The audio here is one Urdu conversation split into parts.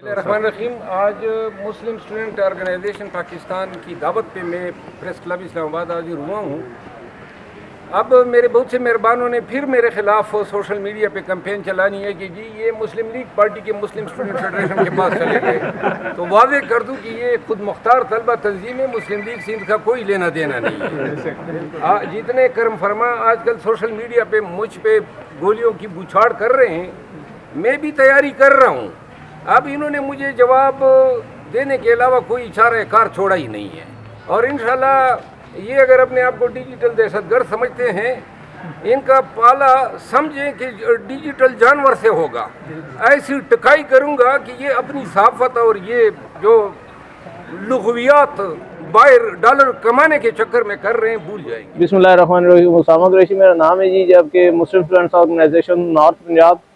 الرحمن آج مسلم اسٹوڈنٹ آرگنائزیشن پاکستان کی دعوت پہ میں پریس کلب اسلام آباد حاضر ہوا ہوں۔ اب میرے بہت سے مہربانوں نے پھر میرے خلاف سوشل میڈیا پہ کمپین چلانی ہے کہ جی یہ مسلم لیگ پارٹی کے مسلم اسٹوڈنٹ فیڈریشن کے پاس چلے گئے، تو واضح کر دوں کہ یہ خود مختار طلبہ تنظیم ہے، مسلم لیگ سندھ کا کوئی لینا دینا نہیں ہے۔ جتنے کرم فرما آج کل سوشل میڈیا پہ مجھ پہ گولیوں کی بوچھاڑ کر رہے ہیں، میں بھی تیاری کر رہا ہوں۔ اب انہوں نے مجھے جواب دینے کے علاوہ کوئی اشارہ کار چھوڑا ہی نہیں ہے، اور انشاءاللہ یہ اگر اپنے آپ کو ڈیجیٹل دہشت گرد سمجھتے ہیں، ان کا پالا سمجھیں کہ ڈیجیٹل جانور سے ہوگا۔ ایسی ٹکائی کروں گا کہ یہ اپنی صحافت اور یہ جو لغویات باہر ڈالر کمانے کے چکر میں کر رہے ہیں بھول جائیں گے۔ بسم اللہ الرحمن الرحیم۔ اسامہ قریشی میرا نام ہے جی، جبکہ Muslim students organisation north Punjab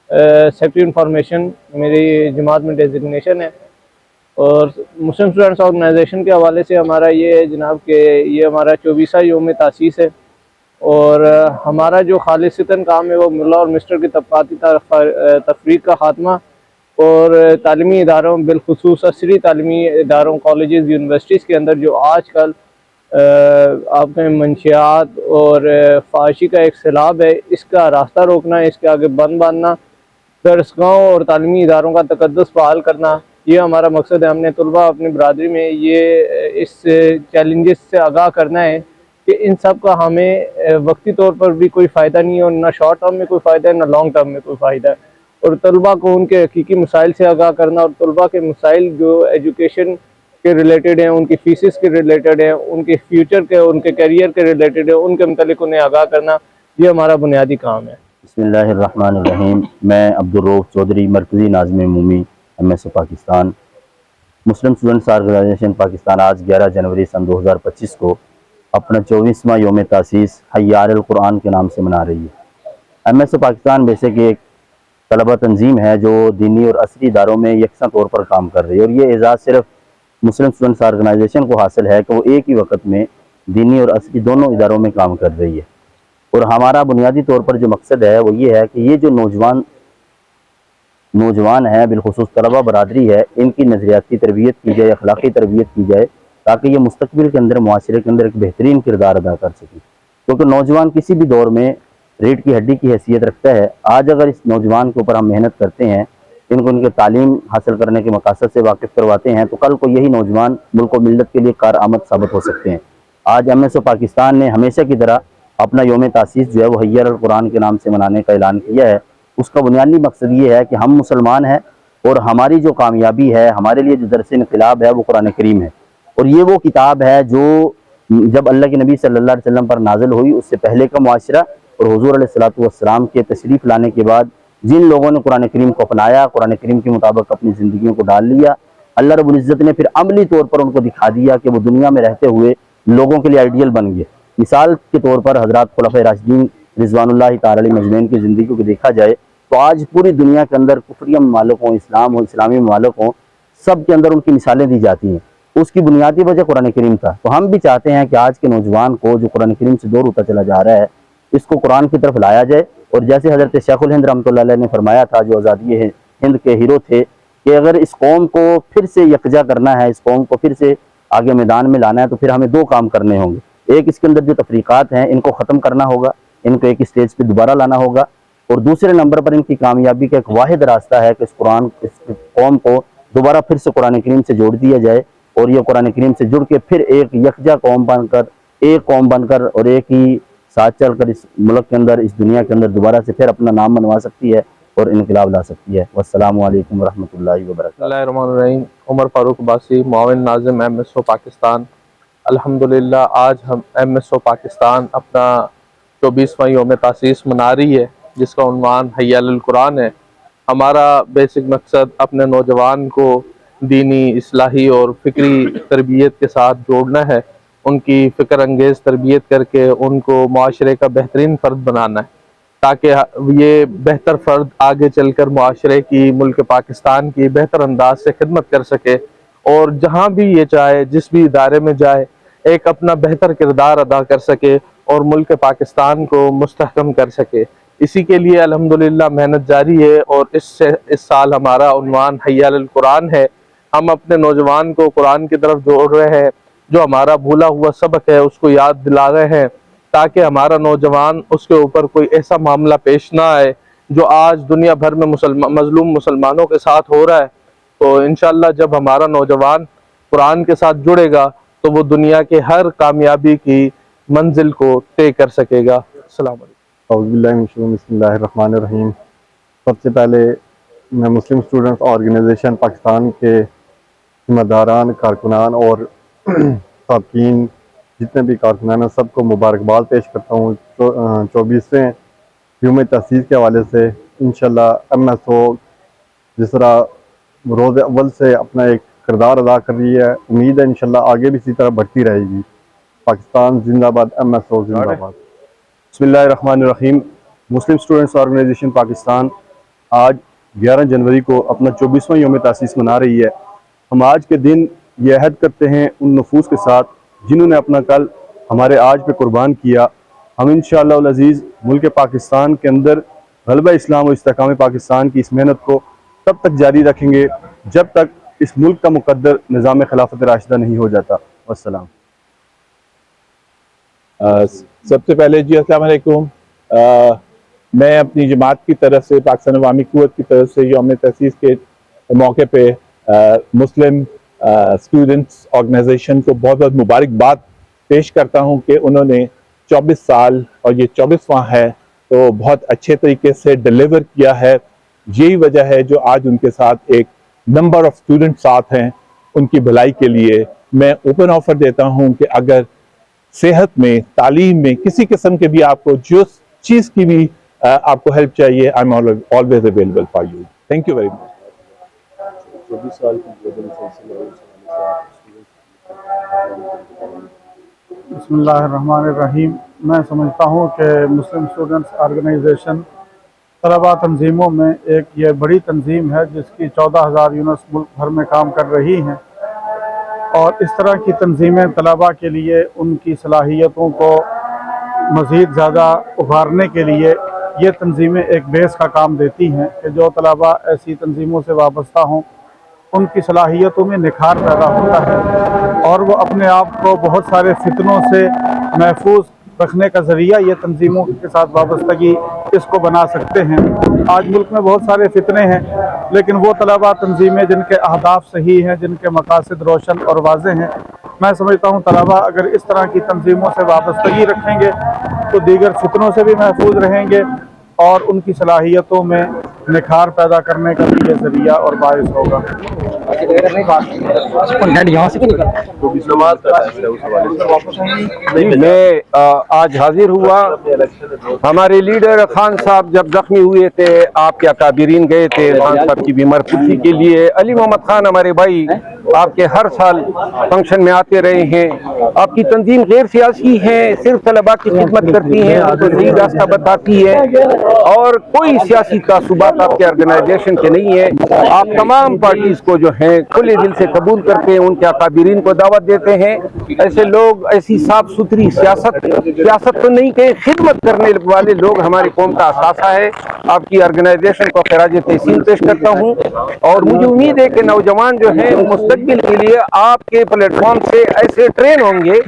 secretary information میری جماعت میں ڈیزگنیشن ہے، اور مسلم اسٹوڈنٹس آرگنائزیشن کے حوالے سے ہمارا یہ ہے جناب کہ یہ ہمارا 24واں یوم تاسیس ہے، اور ہمارا جو خالصتاً کام ہے وہ ملا اور مسٹر کی طبقاتی تفریق کا خاتمہ، اور تعلیمی اداروں بالخصوص عصری تعلیمی اداروں کالجز یونیورسٹیز کے اندر جو آج کل آپ کے منشیات اور فحاشی کا ایک سیلاب ہے، اس کا راستہ روکنا، اس کے آگے بند باندھنا، درسگاہوں اور تعلیمی اداروں کا تقدس بحال کرنا، یہ ہمارا مقصد ہے۔ ہم نے طلباء اپنی برادری میں یہ اس چیلنجز سے آگاہ کرنا ہے کہ ان سب کا ہمیں وقتی طور پر بھی کوئی فائدہ نہیں ہے، اور نہ شارٹ ٹرم میں کوئی فائدہ ہے نہ لانگ ٹرم میں کوئی فائدہ ہے، اور طلباء کو ان کے حقیقی مسائل سے آگاہ کرنا، اور طلباء کے مسائل جو ایجوکیشن کے ریلیٹڈ ہیں، ان کی فیسز کے ریلیٹڈ ہیں، ان کے فیوچر کے، ان کے کیریئر کے ریلیٹڈ ہیں، ان کے متعلق انہیں آگاہ کرنا، یہ ہمارا بنیادی کام ہے۔ بسم اللہ الرحمن الرحیم۔ میں عبدالرؤف چودھری، مرکزی ناظم عمومی MSO پاکستان۔ مسلم اسٹوڈنٹس آرگنائزیشن پاکستان آج 11 جنوری سن 2025 کو اپنا 24واں یوم تاسیس حی علی القرآن کے نام سے منا رہی ہے۔ MSO پاکستان بیسک ایک طلبہ تنظیم ہے جو دینی اور عصری اداروں میں یکساں طور پر کام کر رہی ہے، اور یہ اعزاز صرف مسلم اسٹوڈنٹس آرگنائزیشن کو حاصل ہے کہ وہ ایک ہی وقت میں دینی اور عصری دونوں اداروں میں کام کر رہی ہے۔ اور ہمارا بنیادی طور پر جو مقصد ہے وہ یہ ہے کہ یہ جو نوجوان ہیں، بالخصوص طلبہ برادری ہے، ان کی نظریاتی تربیت کی جائے، اخلاقی تربیت کی جائے، تاکہ یہ مستقبل کے اندر معاشرے کے اندر ایک بہترین کردار ادا کر سکیں، کیونکہ نوجوان کسی بھی دور میں ریڑھ کی ہڈی کی حیثیت رکھتا ہے۔ آج اگر اس نوجوان کے اوپر ہم محنت کرتے ہیں، ان کو ان کے تعلیم حاصل کرنے کے مقاصد سے واقف کرواتے ہیں، تو کل کو یہی نوجوان ملک و ملت کے لیے کارآمد ثابت ہو سکتے ہیں۔ آج MSO پاکستان نے ہمیشہ کی طرح اپنا یوم تاسیس جو ہے وہ حی علی القرآن کے نام سے منانے کا اعلان کیا ہے۔ اس کا بنیادی مقصد یہ ہے کہ ہم مسلمان ہیں، اور ہماری جو کامیابی ہے، ہمارے لیے جو درس انقلاب ہے وہ قرآن کریم ہے، اور یہ وہ کتاب ہے جو جب اللہ کے نبی صلی اللہ علیہ وسلم پر نازل ہوئی اس سے پہلے کا معاشرہ، اور حضور علیہ السلام کے تشریف لانے کے بعد جن لوگوں نے قرآن کریم کو اپنایا، قرآن کریم کے مطابق اپنی زندگیوں کو ڈال لیا، اللہ رب العزت نے پھر عملی طور پر ان کو دکھا دیا کہ وہ دنیا میں رہتے ہوئے لوگوں کے لیے آئیڈیل بن گئے۔ مثال کے طور پر حضرات خلفائے راشدین رضوان اللہ تعالی علیہ مجمعین کی زندگی کو دیکھا جائے تو آج پوری دنیا کے اندر کفری ممالک ہوں، اسلام ہو، اسلامی ممالک ہوں، سب کے اندر ان کی مثالیں دی جاتی ہیں۔ اس کی بنیادی وجہ قرآن کریم تھا۔ تو ہم بھی چاہتے ہیں کہ آج کے نوجوان کو جو قرآن کریم سے دور ہوتا چلا جا رہا ہے، اس کو قرآن کی طرف لایا جائے، اور جیسے حضرت شیخ الہند رحمۃ اللہ علیہ نے فرمایا تھا، جو آزادی ہند کے ہیرو تھے، کہ اگر اس قوم کو پھر سے یکجا کرنا ہے، اس قوم کو پھر سے آگے میدان میں لانا ہے، تو پھر ہمیں دو کام کرنے ہوں گے۔ ایک، اس کے اندر جو تفریقات ہیں ان کو ختم کرنا ہوگا، ان کو ایک اسٹیج پہ دوبارہ لانا ہوگا، اور دوسرے نمبر پر ان کی کامیابی کا ایک واحد راستہ ہے کہ اس قوم کو دوبارہ پھر سے قرآن کریم سے جوڑ دیا جائے، اور یہ قرآن کریم سے جڑ کے پھر ایک یکجا قوم بن کر اور ایک ہی ساتھ چل کر اس ملک کے اندر، اس دنیا کے اندر دوبارہ سے پھر اپنا نام بنوا سکتی ہے اور انقلاب لا سکتی ہے۔ والسلام علیکم ورحمۃ اللہ وبرکاتہ۔ بسم اللہ الرحمن الرحیم۔ عمر فاروق عباسی، معاون ناظم MSO پاکستان۔ الحمدللہ آج ہم MSO پاکستان اپنا 24واں یوم تاسیس منا رہی ہے، جس کا عنوان حی علی القرآن ہے۔ ہمارا بیسک مقصد اپنے نوجوان کو دینی، اصلاحی اور فکری تربیت کے ساتھ جوڑنا ہے، ان کی فکر انگیز تربیت کر کے ان کو معاشرے کا بہترین فرد بنانا ہے، تاکہ یہ بہتر فرد آگے چل کر معاشرے کی، ملک پاکستان کی بہتر انداز سے خدمت کر سکے، اور جہاں بھی یہ چاہے، جس بھی ادارے میں جائے، ایک اپنا بہتر کردار ادا کر سکے اور ملک پاکستان کو مستحکم کر سکے۔ اسی کے لیے الحمدللہ محنت جاری ہے، اور اس سال ہمارا عنوان حی علی القرآن ہے۔ ہم اپنے نوجوان کو قرآن کی طرف جوڑ رہے ہیں، جو ہمارا بھولا ہوا سبق ہے اس کو یاد دلا رہے ہیں، تاکہ ہمارا نوجوان اس کے اوپر کوئی ایسا معاملہ پیش نہ آئے جو آج دنیا بھر میں مظلوم مسلمانوں کے ساتھ ہو رہا ہے۔ تو انشاءاللہ جب ہمارا نوجوان قرآن کے ساتھ جڑے گا تو وہ دنیا کے ہر کامیابی کی منزل کو طے کر سکے گا۔ السلام علیکم۔ اعوذ باللہ من الشیطان، بسم اللہ الرحمن الرحیم۔ سب سے پہلے میں مسلم اسٹوڈنٹس آرگنائزیشن پاکستان کے ذمہ داران، کارکنان اور سابقین جتنے بھی کارکنان ہیں سب کو مبارکباد پیش کرتا ہوں 24ویں یوم تاسیس کے حوالے سے۔ انشاءاللہ ایم ایس او جس طرح روز اول سے اپنا ایک کردار ادا کر رہی ہے، امید ہے انشاءاللہ آگے بھی اسی طرح بڑھتی رہے گی۔ پاکستان زندہ باد، ایم ایس او زندہ باد۔ بسم اللہ الرحمن الرحیم۔ مسلم اسٹوڈنٹس آرگنائزیشن پاکستان آج 11 جنوری کو اپنا 24واں یوم تاسیس منا رہی ہے۔ ہم آج کے دن یہ عہد کرتے ہیں ان نفوس کے ساتھ جنہوں نے اپنا کل ہمارے آج پہ قربان کیا۔ ہم انشاءاللہ العزیز ملک پاکستان کے اندر غلبہ اسلام و استحکام پاکستان کی اس محنت کو تب تک جاری رکھیں گے جب تک اس ملک کا مقدر نظام خلافت راشدہ نہیں ہو جاتا۔ والسلام۔ سب سے پہلے جی السلام علیکم۔ میں اپنی جماعت کی طرف سے، پاکستان عوامی قوت کی طرف سے یوم تاسیس کے موقع پہ مسلم اسٹوڈنٹس آرگنائزیشن کو بہت بہت مبارکباد پیش کرتا ہوں کہ انہوں نے 24 سال اور یہ 24واں ہے تو بہت اچھے طریقے سے ڈیلیور کیا ہے۔ یہی وجہ ہے جو آج ان کے ساتھ ایک نمبر آف اسٹوڈنٹ ساتھ ہیں ان کی بھلائی کے لیے۔ میں اوپن آفر دیتا ہوں کہ اگر صحت میں، تعلیم میں، کسی قسم کے بھی آپ کو جس چیز کی بھی آپ کو ہیلپ چاہیے، I am always available for you. Thank you very much. بسم اللہ الرحمن الرحیم۔ میں سمجھتا ہوں کہ مسلم اسٹوڈنٹس آرگنائزیشن طلباء تنظیموں میں ایک یہ بڑی تنظیم ہے جس کی 14,000 یونٹس ملک بھر میں کام کر رہی ہیں، اور اس طرح کی تنظیمیں طلباء کے لیے ان کی صلاحیتوں کو مزید زیادہ ابھارنے کے لیے یہ تنظیمیں ایک بیس کا کام دیتی ہیں کہ جو طلباء ایسی تنظیموں سے وابستہ ہوں ان کی صلاحیتوں میں نکھار پیدا ہوتا ہے، اور وہ اپنے آپ کو بہت سارے فتنوں سے محفوظ رکھنے کا ذریعہ یہ تنظیموں کے ساتھ وابستگی اس کو بنا سکتے ہیں۔ آج ملک میں بہت سارے فتنے ہیں، لیکن وہ طلباء تنظیمیں جن کے اہداف صحیح ہیں، جن کے مقاصد روشن اور واضح ہیں، میں سمجھتا ہوں طلباء اگر اس طرح کی تنظیموں سے وابستگی رکھیں گے تو دیگر فتنوں سے بھی محفوظ رہیں گے اور ان کی صلاحیتوں میں نکھار پیدا کرنے کا بھی یہ ذریعہ اور باعث ہوگا۔ میں آج حاضر ہوا، ہمارے لیڈر خان صاحب جب زخمی ہوئے تھے آپ کے اکابرین گئے تھے خان صاحب کی بیمار پرسی کے لیے۔ علی محمد خان ہمارے بھائی آپ کے ہر سال فنکشن میں آتے رہے ہیں۔ آپ کی تنظیم غیر سیاسی ہے، صرف طلباء کی خدمت کرتی ہیں، ان کو صحیح راستہ بتاتی ہے، اور کوئی سیاسی تعصبات آپ کے آرگنائزیشن کے نہیں ہے۔ آپ تمام پارٹیز کو جو ہیں کھلے دل سے قبول کرتے ہیں، ان کے اکابرین کو دعوت دیتے ہیں۔ ایسے لوگ، ایسی صاف ستھری سیاست تو نہیں کہ خدمت کرنے والے لوگ ہماری قوم کا اثاثہ ہے۔ آپ کی آرگنائزیشن کو خراج تحسین پیش کرتا ہوں، اور مجھے امید ہے کہ نوجوان جو ہیں مستقبل کے لیے آپ کے پلیٹ فارم سے ایسے ٹرین ہوں گے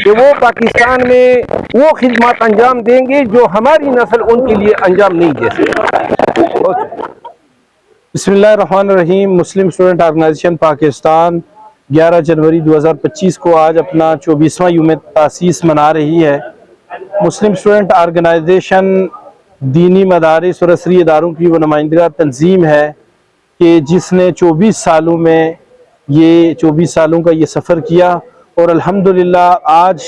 کہ وہ پاکستان میں وہ خدمات انجام دیں گے جو ہماری نسل ان کے لیے انجام نہیں دے سکتی۔ بسم اللہ الرحمن الرحیم۔ مسلم اسٹوڈنٹ آرگنائزیشن پاکستان 11 جنوری 2025 کو آج اپنا 24واں یوم تاسیس منا رہی ہے۔ مسلم اسٹوڈنٹ آرگنائزیشن دینی مدارس اور عصری اداروں کی وہ نمائندگی تنظیم ہے کہ جس نے 24 سالوں میں یہ 24 سالوں کا یہ سفر کیا، اور الحمدللہ آج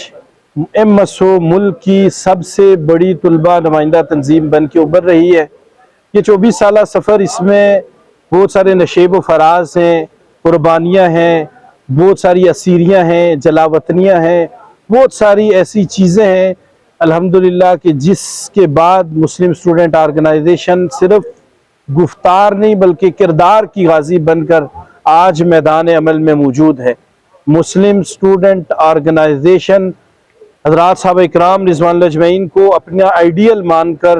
ایم ایس او ملک کی سب سے بڑی طلبہ نمائندہ تنظیم بن کے ابھر رہی ہے۔ یہ 24 سالہ سفر، اس میں بہت سارے نشیب و فراز ہیں، قربانیاں ہیں، بہت ساری اسیریاں ہیں، جلاوطنیاں ہیں، بہت ساری ایسی چیزیں ہیں الحمدللہ کہ جس کے بعد مسلم اسٹوڈنٹ آرگنائزیشن صرف گفتار نہیں بلکہ کردار کی غازی بن کر آج میدان عمل میں موجود ہے۔ مسلم اسٹوڈنٹ آرگنائزیشن حضرات صحابہ اکرام رضوان اللہ اجمعین کو اپنا آئیڈیل مان کر